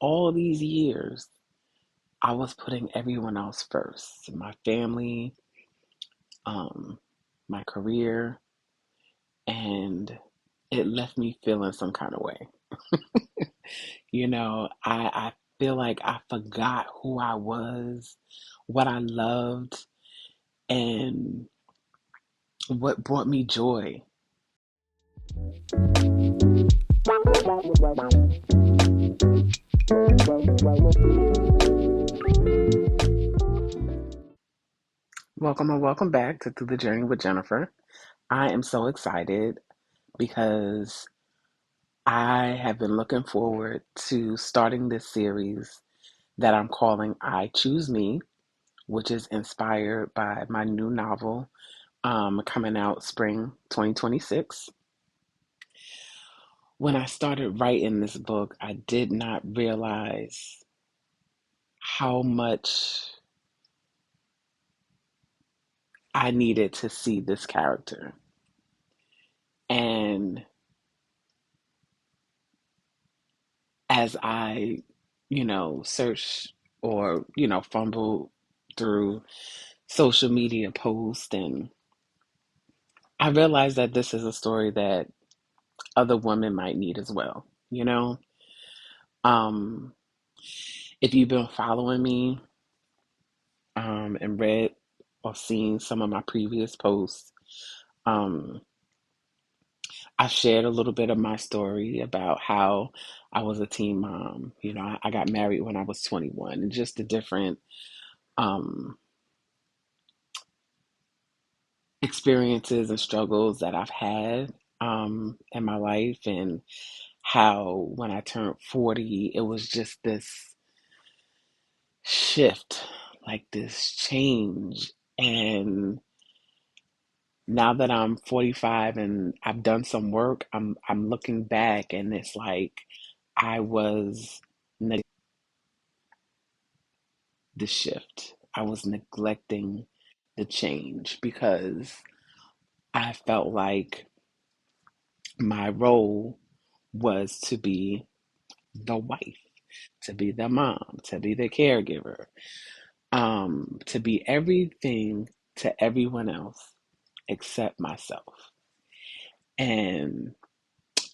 all these years, I was putting everyone else first. My family, um, my career, and it left me feeling some kind of way. I feel like I forgot who I was, what I loved, and what brought me joy. Welcome and welcome back to Through the Journey with Jennifer. I am so excited because I have been looking forward to starting this series that I'm calling I Choose Me, which is inspired by my new novel coming out spring 2026. When I started writing this book, I did not realize how much I needed to see this character. And as I, search or, fumble through social media posts, and I realized that this is a story that other women might need as well. Um, if you've been following me and read or seen some of my previous posts, um, I shared a little bit of my story about how I was a teen mom. I got married when I was 21, and just the different um, experiences and struggles that I've had in my life, and how when I turned 40, it was just this shift, like this change. And now that I'm 45 and I've done some work, I'm looking back and it's like I was the shift. I was neglecting the change because I felt like my role was to be the wife, to be the mom, to be the caregiver, to be everything to everyone else except myself. And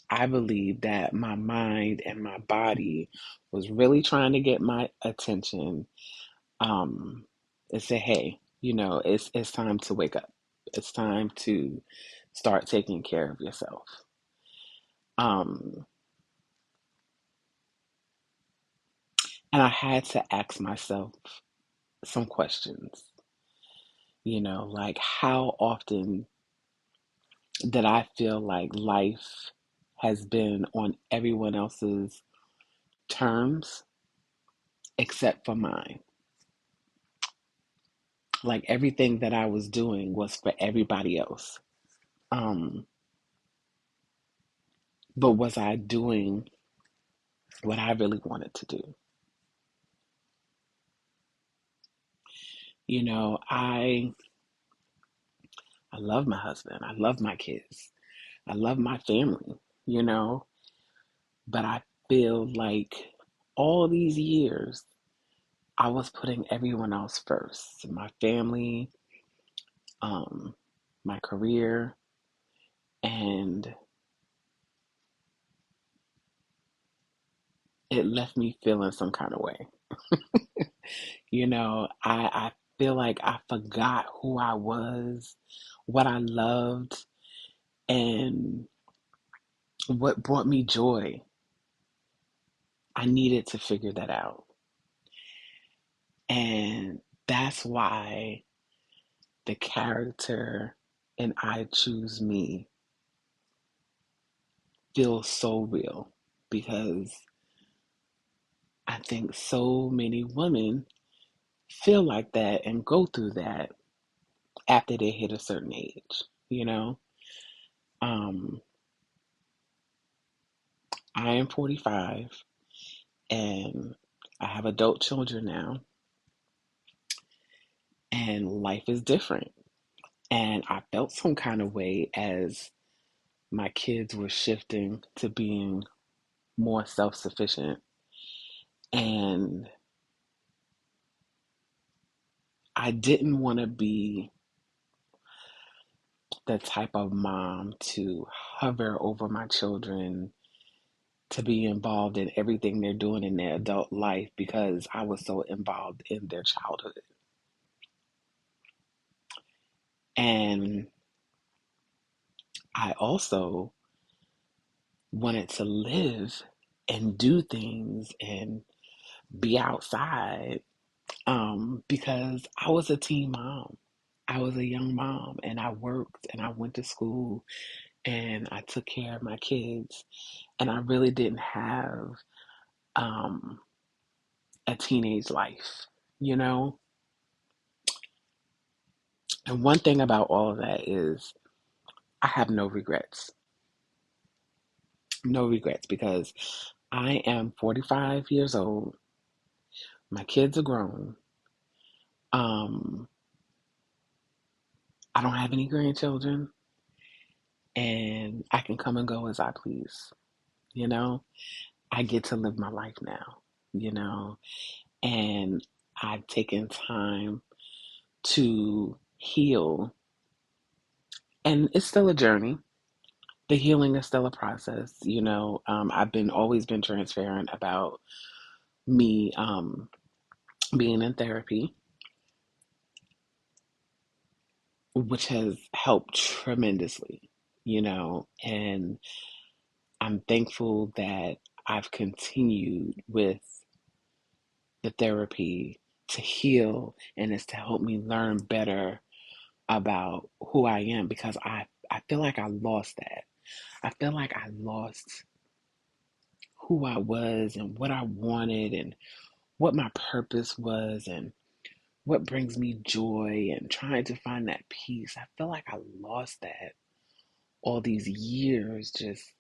I believe that my mind and my body was really trying to get my attention, and say, hey, it's time to wake up. It's time to start taking care of yourself. Um, and I had to ask myself some questions, like how often did I feel like life has been on everyone else's terms except for mine? Like everything that I was doing was for everybody else. Um, but was I doing what I really wanted to do? I love my husband. I love my kids. I love my family, you know, but I feel like all these years I was putting everyone else first. My family, um, my career, and it left me feeling some kind of way. I feel like I forgot who I was, what I loved, and what brought me joy. I needed to figure that out. And that's why the character in I Choose Me feels so real, because I think so many women feel like that and go through that after they hit a certain age, you know? Um, I am 45 and I have adult children now, and life is different. And I felt some kind of way as my kids were shifting to being more self sufficient. And I didn't want to be the type of mom to hover over my children, to be involved in everything they're doing in their adult life because I was so involved in their childhood. And I also wanted to live and do things and be outside because I was a teen mom. I was a young mom and I worked and I went to school and I took care of my kids. And I really didn't have um, a teenage life, you know? And one thing about all of that is I have no regrets. No regrets because I am 45 years old. My kids are grown. Um, I don't have any grandchildren and I can come and go as I please, you know? I get to live my life now, you know? And I've taken time to heal. And it's still a journey. The healing is still a process, you know. I've been always been transparent about me being in therapy, which has helped tremendously, you know. And I'm thankful that I've continued with the therapy to heal and it's to help me learn better about who I am because I feel like I lost that. I feel like I lost who I was and what I wanted and what my purpose was and what brings me joy and trying to find that peace. I feel like I lost that all these years just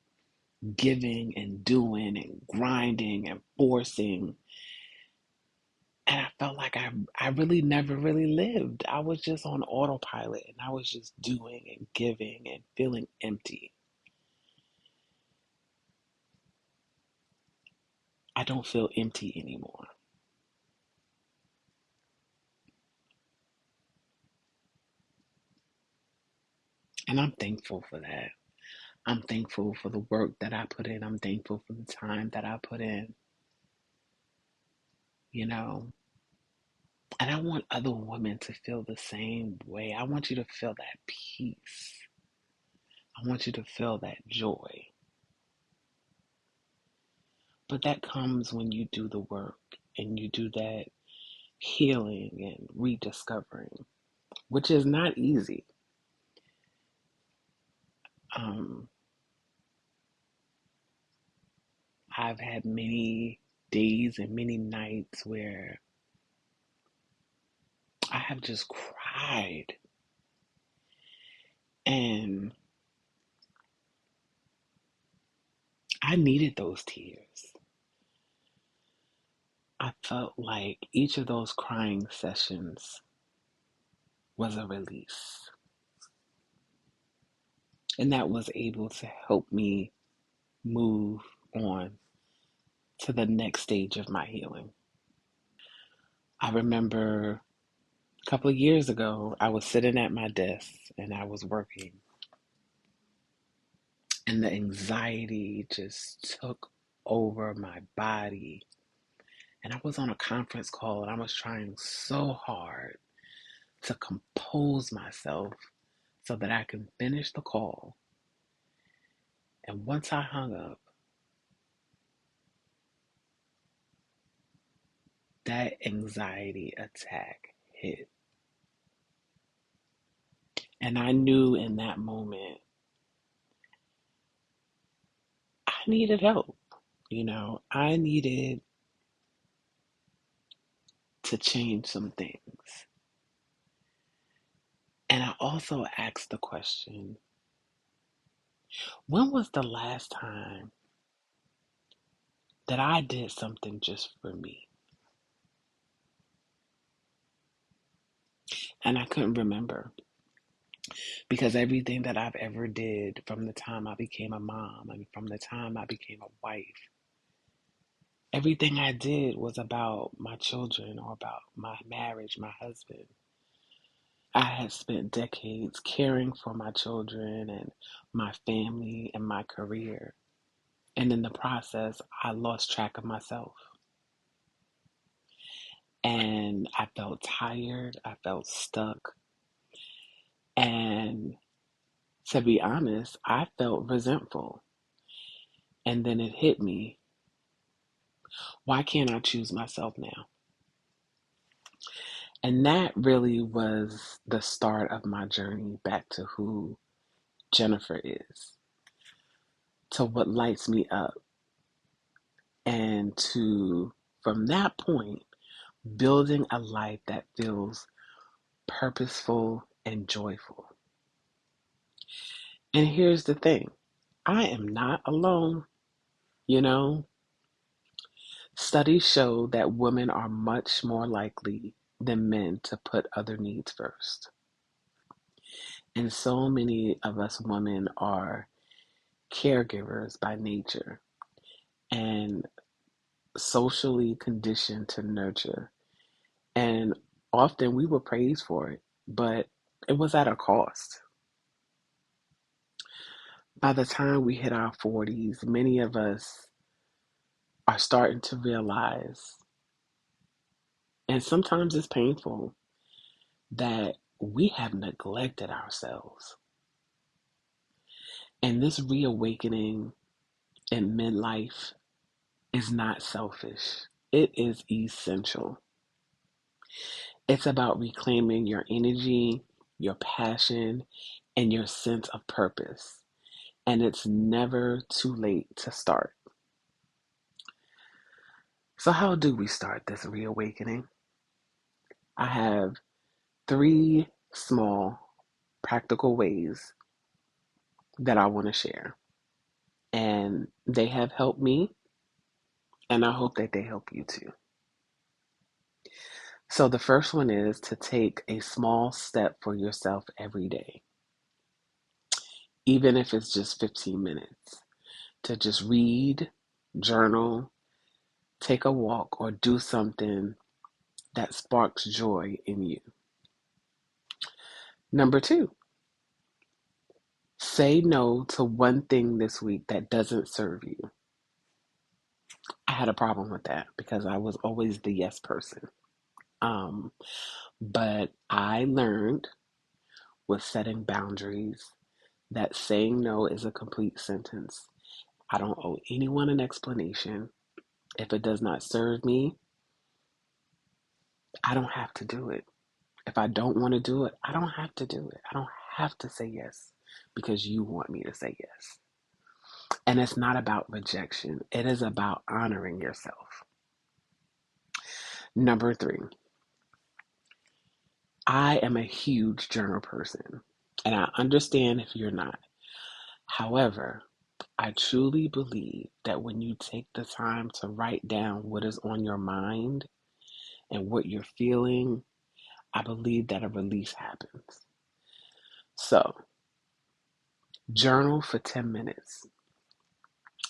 giving and doing and grinding and forcing. And I felt like I really never really lived. I was just on autopilot and I was just doing and giving and feeling empty. I don't feel empty anymore. And I'm thankful for that. I'm thankful for the work that I put in. I'm thankful for the time that I put in, you know. And I want other women to feel the same way. I want you to feel that peace. I want you to feel that joy. But that comes when you do the work and you do that healing and rediscovering, which is not easy. Um, I've had many days and many nights where I have just cried and I needed those tears. I felt like each of those crying sessions was a release. And that was able to help me move on to the next stage of my healing. I remember a couple of years ago, I was sitting at my desk and I was working, and the anxiety just took over my body. And I was on a conference call and I was trying so hard to compose myself so that I can finish the call. And once I hung up, that anxiety attack hit. And I knew in that moment I needed help. You know, I needed to change some things. And I also asked the question, when was the last time that I did something just for me? And I couldn't remember because everything that I've ever did from the time I became a mom and from the time I became a wife Everything I did was about my children or about my marriage, my husband. I had spent decades caring for my children and my family and my career. And in the process, I lost track of myself. And I felt tired. I felt stuck. And to be honest, I felt resentful. And then it hit me. Why can't I choose myself now? And that really was the start of my journey back to who Jennifer is, to what lights me up, and to, from that point, building a life that feels purposeful and joyful. And here's the thing, I am not alone. You know, studies show that women are much more likely than men to put other needs first. And so many of us women are caregivers by nature and socially conditioned to nurture. And often we were praised for it, but it was at a cost. By the time we hit our 40s, many of us are starting to realize, and sometimes it's painful, that we have neglected ourselves. And this reawakening in midlife is not selfish, it is essential. It's about reclaiming your energy, your passion, and your sense of purpose. And it's never too late to start. So, how do we start this reawakening? I have three small practical ways that I want to share. And they have helped me, and I hope that they help you too. So, the first one is to take a small step for yourself every day, even if it's just 15 minutes, to just read, journal, take a walk, or do something that sparks joy in you. Number two, say no to one thing this week that doesn't serve you. I had a problem with that because I was always the yes person. Um, but I learned with setting boundaries that saying no is a complete sentence. I don't owe anyone an explanation. If it does not serve me, I don't have to do it. If I don't want to do it, I don't have to do it. I don't have to say yes because you want me to say yes. And it's not about rejection, it is about honoring yourself. Number three, I am a huge journal person, and I understand if you're not. However, I truly believe that when you take the time to write down what is on your mind and what you're feeling, I believe that a release happens. So, journal for 10 minutes.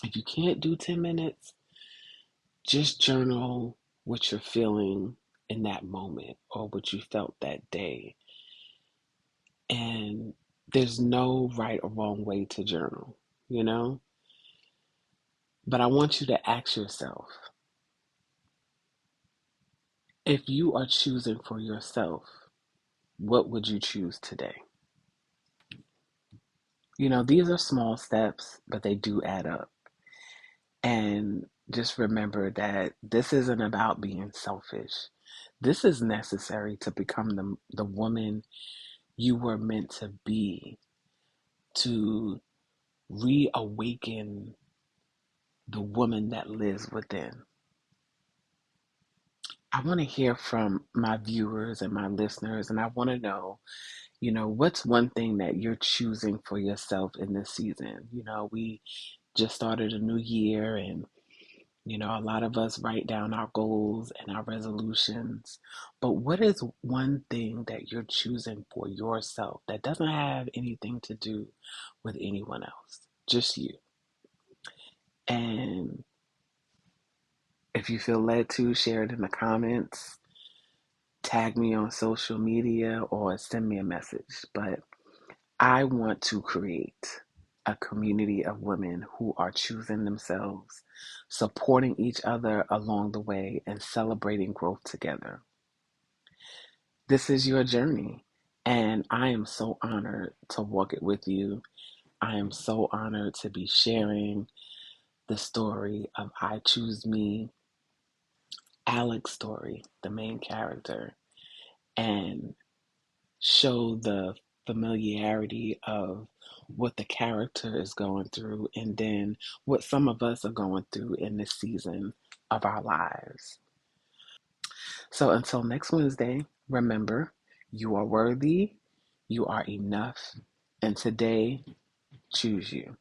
If you can't do 10 minutes, just journal what you're feeling in that moment or what you felt that day. And there's no right or wrong way to journal, you know? But I want you to ask yourself, if you are choosing for yourself, what would you choose today? You know, these are small steps, but they do add up. And just remember that this isn't about being selfish. This is necessary to become the woman you were meant to be, to reawaken the woman that lives within. I want to hear from my viewers and my listeners, and I want to know, what's one thing that you're choosing for yourself in this season? We just started a new year, and a lot of us write down our goals and our resolutions. But what is one thing that you're choosing for yourself that doesn't have anything to do with anyone else? Just you. And If you feel led to, share it in the comments, tag me on social media, or send me a message. But I want to create a community of women who are choosing themselves, supporting each other along the way, and celebrating growth together. This is your journey, and I am so honored to walk it with you. I am so honored to be sharing the story of I Choose Me, Alex's story, the main character, and show the familiarity of what the character is going through and then what some of us are going through in this season of our lives. So until next Wednesday, remember, you are worthy, you are enough, and today, choose you.